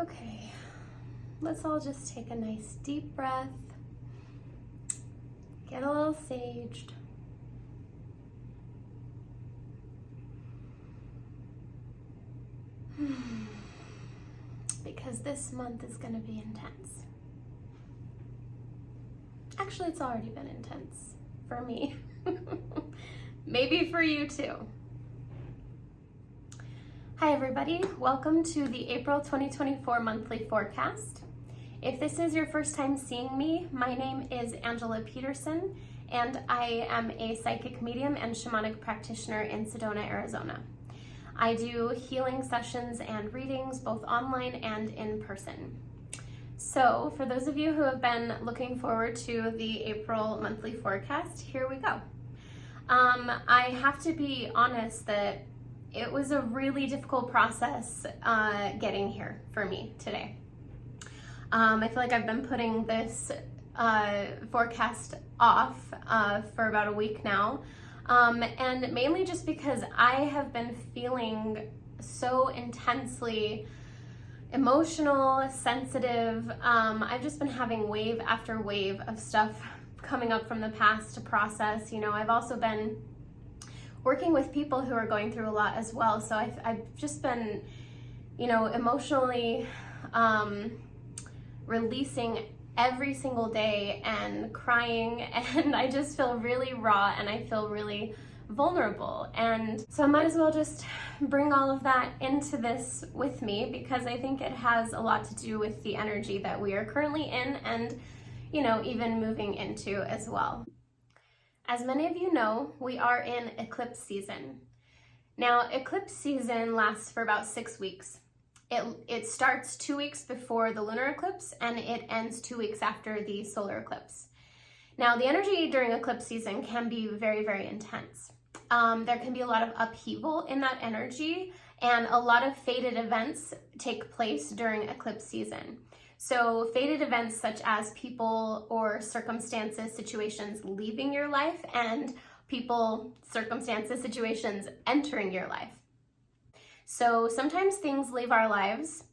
Okay, let's all just take a nice deep breath, get a little saged. Because this month is going to be intense. Actually, it's already been intense for me. Maybe for you too. Hi everybody, welcome to the April 2024 monthly forecast. If this is your first time seeing me, my name is Angela Peterson and I am a psychic medium and shamanic practitioner in Sedona, Arizona. I do healing sessions and readings both online and in person. So for those of you who have been looking forward to the April monthly forecast, here we go. I have to be honest that it was a really difficult process getting here for me today. I feel like I've been putting this forecast off for about a week now, and mainly just because I have been feeling so intensely emotional, sensitive. I've just been having wave after wave of stuff coming up from the past to process. You know, I've also been working with people who are going through a lot as well. So I've just been, you know, emotionally releasing every single day and crying, and I just feel really raw and I feel really vulnerable. And so I might as well just bring all of that into this with me because I think it has a lot to do with the energy that we are currently in and, you know, even moving into as well. As many of you know, we are in eclipse season. Now, eclipse season lasts for about 6 weeks. It starts 2 weeks before the lunar eclipse and it ends 2 weeks after the solar eclipse. Now, the energy during eclipse season can be very, very intense. There can be a lot of upheaval in that energy, and a lot of fated events take place during eclipse season. So fated events such as people or circumstances, situations leaving your life, and people, circumstances, situations entering your life. So sometimes things leave our lives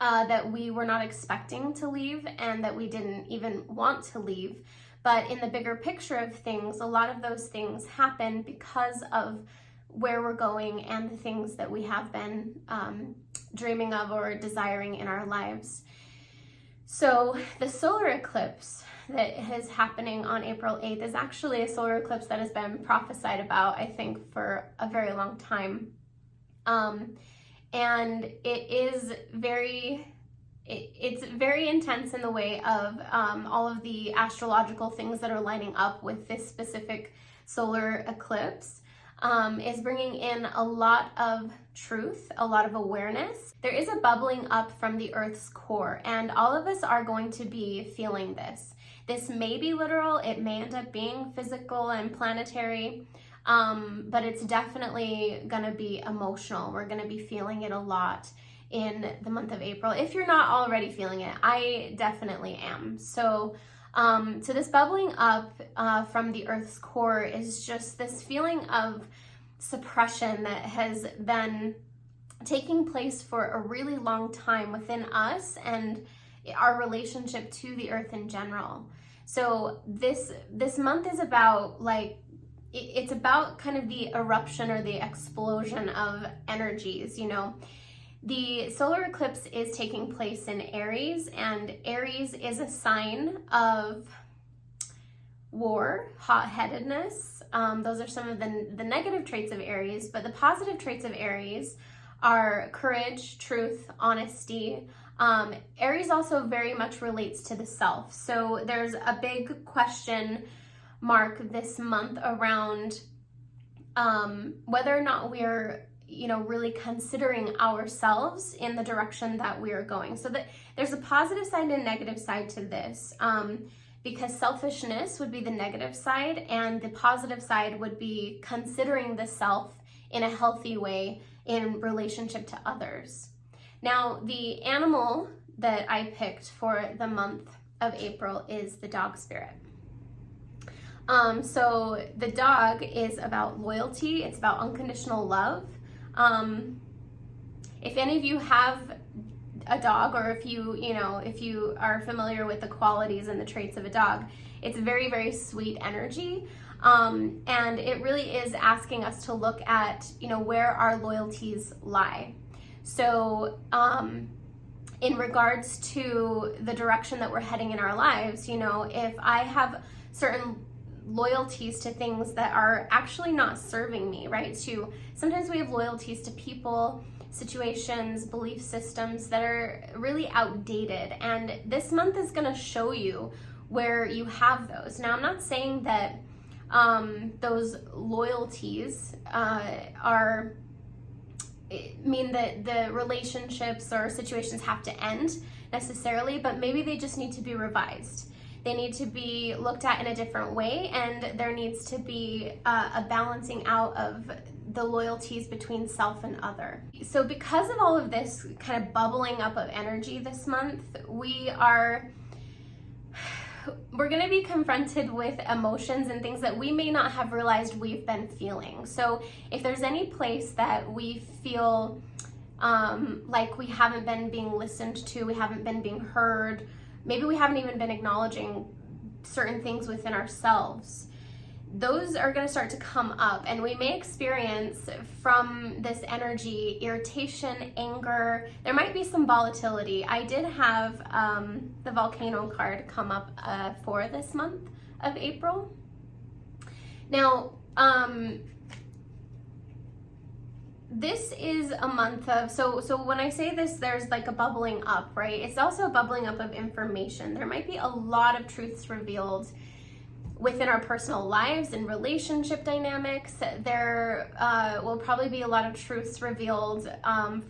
that we were not expecting to leave and that we didn't even want to leave. But in the bigger picture of things, a lot of those things happen because of where we're going and the things that we have been dreaming of or desiring in our lives. So the solar eclipse that is happening on April 8th is actually a solar eclipse that has been prophesied about, I think, for a very long time. And it is it's very intense in the way of all of the astrological things that are lining up with this specific solar eclipse. Is bringing in a lot of truth, a lot of awareness. There is a bubbling up from the Earth's core, and all of us are going to be feeling this. This may be literal, it may end up being physical and planetary, but it's definitely gonna be emotional. We're gonna be feeling it a lot in the month of April. If you're not already feeling it, I definitely am. So this bubbling up from the Earth's core is just this feeling of suppression that has been taking place for a really long time within us and our relationship to the Earth in general. So this month is about, like, it's about kind of the eruption or the explosion of energies, you know. The solar eclipse is taking place in Aries, and Aries is a sign of war, hot-headedness. Those are some of the negative traits of Aries, but the positive traits of Aries are courage, truth, honesty. Aries also very much relates to the self. So there's a big question mark this month around whether or not we're, you know, really considering ourselves in the direction that we are going. So that there's a positive side and a negative side to this, because selfishness would be the negative side and the positive side would be considering the self in a healthy way in relationship to others. Now, the animal that I picked for the month of April is the dog spirit. So the dog is about loyalty, it's about unconditional love. If any of you have a dog, or if you are familiar with the qualities and the traits of a dog, it's very, very sweet energy. And it really is asking us to look at, where our loyalties lie. So, in regards to the direction that we're heading in our lives, if I have certain loyalties to things that are actually not serving me, right? Sometimes we have loyalties to people, situations, belief systems that are really outdated. And this month is going to show you where you have those. Now, I'm not saying that those loyalties mean that the relationships or situations have to end necessarily, but maybe they just need to be revised. They need to be looked at in a different way, and there needs to be a balancing out of the loyalties between self and other. So because of all of this kind of bubbling up of energy this month, we're going to be confronted with emotions and things that we may not have realized we've been feeling. So if there's any place that we feel like we haven't been being listened to, we haven't been being heard, maybe we haven't even been acknowledging certain things within ourselves, those are going to start to come up, and we may experience from this energy irritation, anger. There might be some volatility. I did have the volcano card come up for this month of April. Now, this is a month of, so when I say this, there's like a bubbling up, right? It's also a bubbling up of information. There might be a lot of truths revealed within our personal lives and relationship dynamics. There will probably be a lot of truths revealed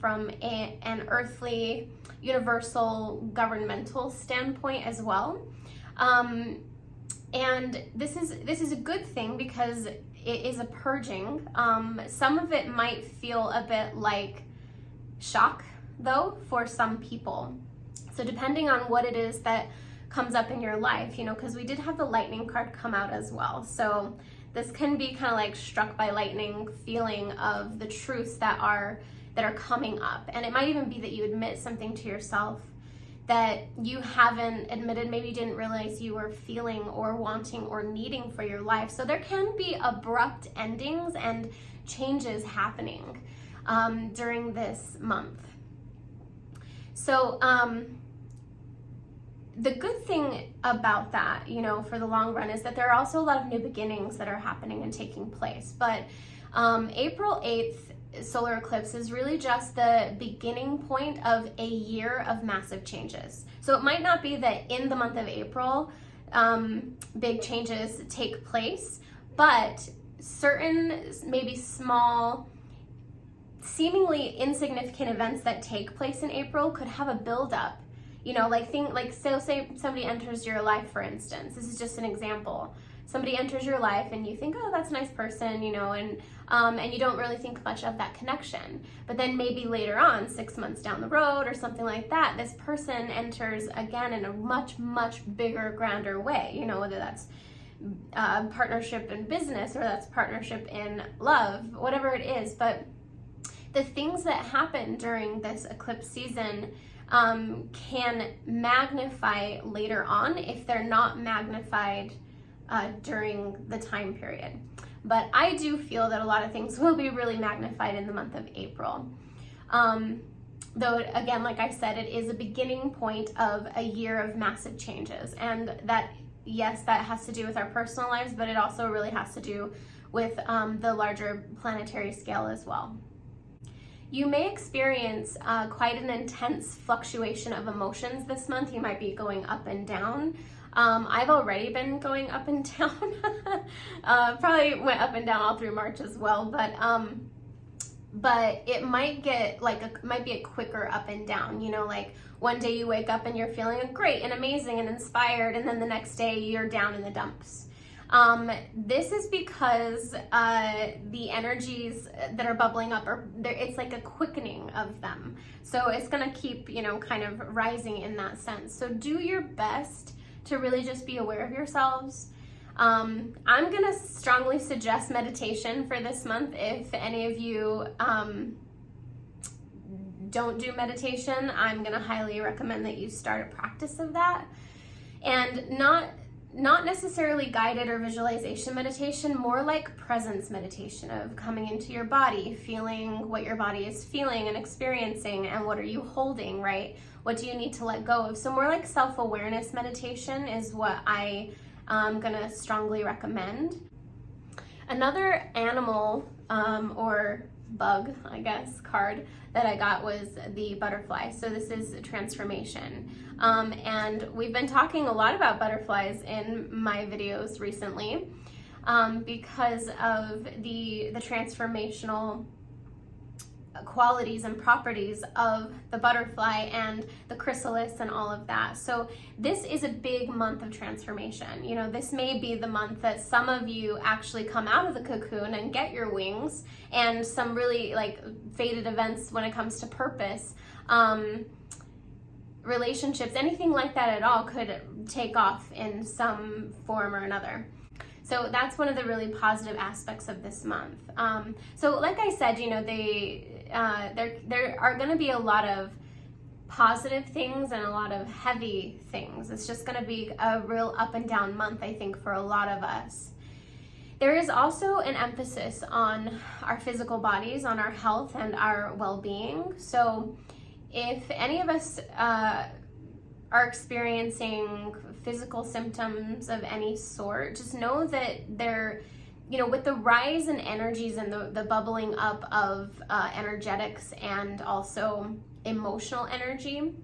from an earthly, universal, governmental standpoint as well. And this is a good thing because it is a purging. Some of it might feel a bit like shock, though, for some people. So depending on what it is that comes up in your life, because we did have the lightning card come out as well. So this can be kind of like struck by lightning feeling of the truths that are coming up. And it might even be that you admit something to yourself that you haven't admitted, maybe you didn't realize you were feeling or wanting or needing for your life. So there can be abrupt endings and changes happening during this month. So the good thing about that, for the long run, is that there are also a lot of new beginnings that are happening and taking place. But April 8th solar eclipse is really just the beginning point of a year of massive changes. So it might not be that in the month of April, big changes take place, but certain maybe small, seemingly insignificant events that take place in April could have a buildup. Say somebody enters your life, for instance. This is just an example. Somebody enters your life and you think, oh, that's a nice person, and you don't really think much of that connection. But then maybe later on, 6 months down the road or something like that, this person enters again in a much, much bigger, grander way, whether that's partnership in business or that's partnership in love, whatever it is. But the things that happen during this eclipse season can magnify later on if they're not magnified during the time period. But I do feel that a lot of things will be really magnified in the month of April. Though, again, like I said, it is a beginning point of a year of massive changes. And that, yes, that has to do with our personal lives, but it also really has to do with the larger planetary scale as well. You may experience quite an intense fluctuation of emotions this month. You might be going up and down. I've already been going up and down. Probably went up and down all through March as well, but it might get might be a quicker up and down. Like one day you wake up and you're feeling great and amazing and inspired, and then the next day you're down in the dumps. This is because the energies that are bubbling up it's like a quickening of them. So it's gonna keep, kind of rising in that sense. So do your best to really just be aware of yourselves. I'm gonna strongly suggest meditation for this month if any of you don't do meditation, I'm going to highly recommend that you start a practice of that. And not necessarily guided or visualization meditation, more like presence meditation of coming into your body, feeling what your body is feeling and experiencing, and what are you holding, right? What do you need to let go of? So more like self-awareness meditation is what I'm gonna strongly recommend. Another animal or bug, I guess, card that I got was the butterfly. So this is transformation. And we've been talking a lot about butterflies in my videos recently because of the transformational qualities and properties of the butterfly and the chrysalis and all of that. So this is a big month of transformation. You know, this may be the month that some of you actually come out of the cocoon and get your wings, and some really like fated events when it comes to purpose, relationships, anything like that at all could take off in some form or another. So that's one of the really positive aspects of this month. So like I said, you know, there are going to be a lot of positive things and a lot of heavy things. It's just going to be a real up and down month, I think, for a lot of us. There is also an emphasis on our physical bodies, on our health and our well-being. So if any of us are experiencing physical symptoms of any sort, just know that they're, you know, with the rise in energies and the bubbling up of energetics and also emotional energy,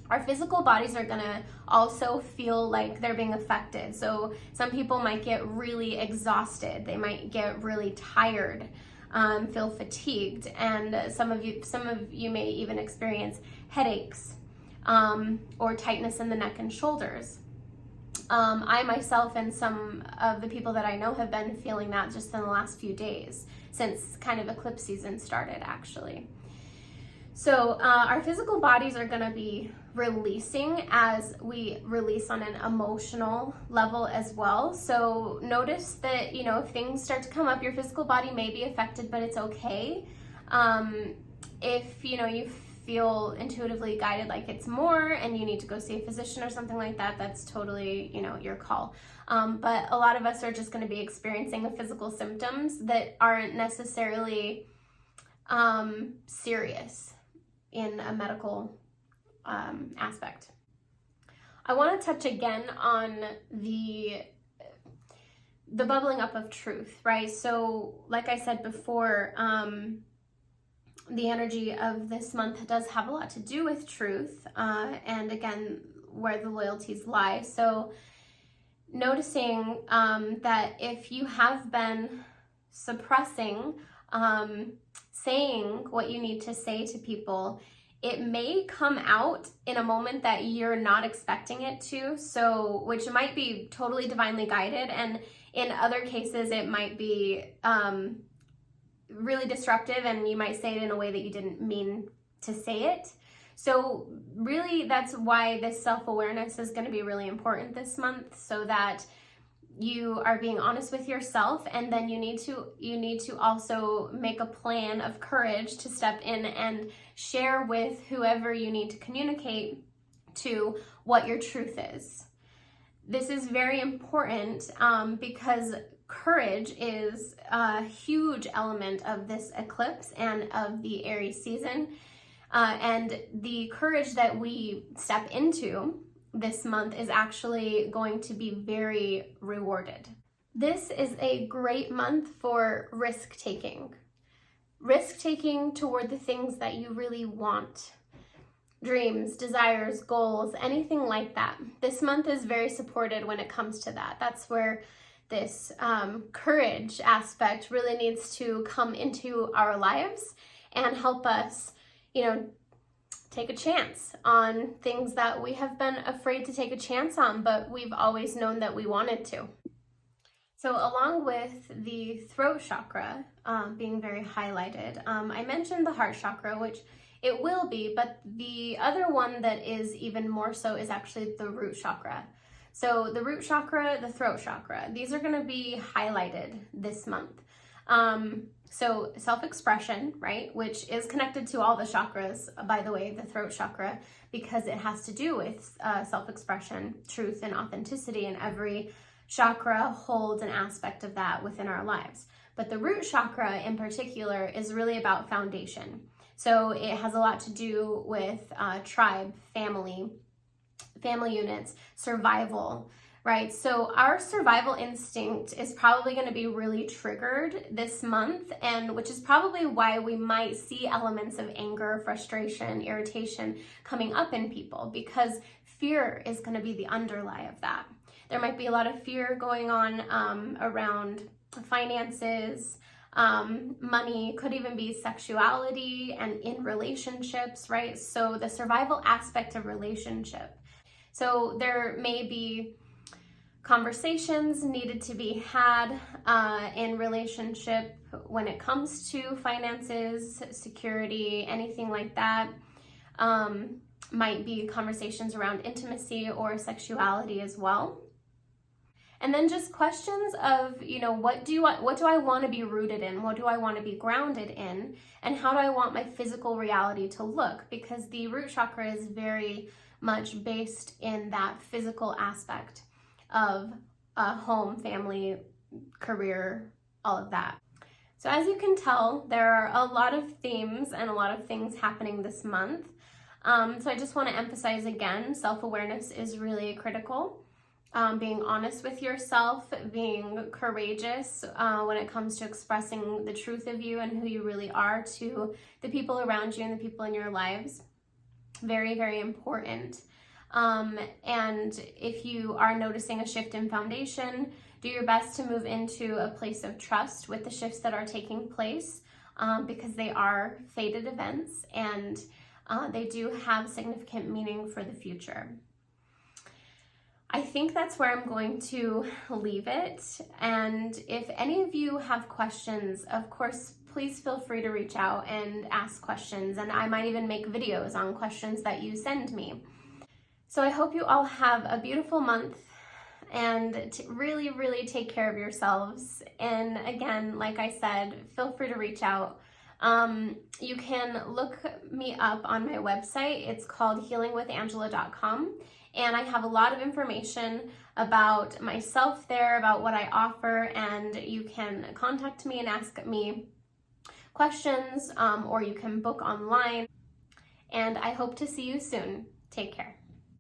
our physical bodies are gonna also feel like they're being affected. So some people might get really exhausted, they might get really tired, feel fatigued, and some of you may even experience headaches or tightness in the neck and shoulders. I myself and some of the people that I know have been feeling that just in the last few days, since kind of eclipse season started, actually. So our physical bodies are going to be releasing as we release on an emotional level as well. So notice that, you know, if things start to come up, your physical body may be affected, but it's okay. If, you know, you feel intuitively guided like it's more and you need to go see a physician or something like that, that's totally, you know, your call. But a lot of us are just going to be experiencing the physical symptoms that aren't necessarily serious in a medical aspect. I want to touch again on the bubbling up of truth, right? So like I said before, the energy of this month does have a lot to do with truth, and again, where the loyalties lie. So noticing that if you have been suppressing saying what you need to say to people, it may come out in a moment that you're not expecting it to, so which might be totally divinely guided, and in other cases it might be really disruptive and you might say it in a way that you didn't mean to say it. So really that's why this self-awareness is going to be really important this month, so that you are being honest with yourself, and then you need to also make a plan of courage to step in and share with whoever you need to communicate to what your truth is. This is very important because courage is a huge element of this eclipse and of the Aries season, and the courage that we step into this month is actually going to be very rewarded. This is a great month for risk-taking. Risk-taking toward the things that you really want. Dreams, desires, goals, anything like that. This month is very supported when it comes to that. That's where this courage aspect really needs to come into our lives and help us, you know, take a chance on things that we have been afraid to take a chance on, but we've always known that we wanted to. So along with the throat chakra being very highlighted, I mentioned the heart chakra, which it will be, but the other one that is even more so is actually the root chakra. So the root chakra, the throat chakra, these are going to be highlighted this month. So self-expression, right, which is connected to all the chakras, by the way, the throat chakra, because it has to do with self-expression, truth, and authenticity, and every chakra holds an aspect of that within our lives. But the root chakra in particular is really about foundation. So it has a lot to do with tribe, family units, survival, right? So our survival instinct is probably going to be really triggered this month, and which is probably why we might see elements of anger, frustration, irritation coming up in people, because fear is going to be the underlie of that. There might be a lot of fear going on around finances, money, could even be sexuality and in relationships, right? So the survival aspect of relationship. So there may be conversations needed to be had in relationship when it comes to finances, security, anything like that. Might be conversations around intimacy or sexuality as well. And then just questions of, you know, what do I want to be rooted in? What do I want to be grounded in? And how do I want my physical reality to look? Because the root chakra is very much based in that physical aspect of home, family, career, all of that. So as you can tell, there are a lot of themes and a lot of things happening this month. So I just want to emphasize again, self-awareness is really critical. Being honest with yourself, being courageous when it comes to expressing the truth of you and who you really are to the people around you and the people in your lives. Very, very important. And if you are noticing a shift in foundation, do your best to move into a place of trust with the shifts that are taking place, because they are fated events and they do have significant meaning for the future. I think that's where I'm going to leave it. And if any of you have questions, of course, please feel free to reach out and ask questions. And I might even make videos on questions that you send me. So I hope you all have a beautiful month and really, really take care of yourselves. And again, like I said, feel free to reach out. You can look me up on my website. It's called healingwithangela.com. And I have a lot of information about myself there, about what I offer, and you can contact me and ask me questions, or you can book online. And I hope to see you soon. Take care.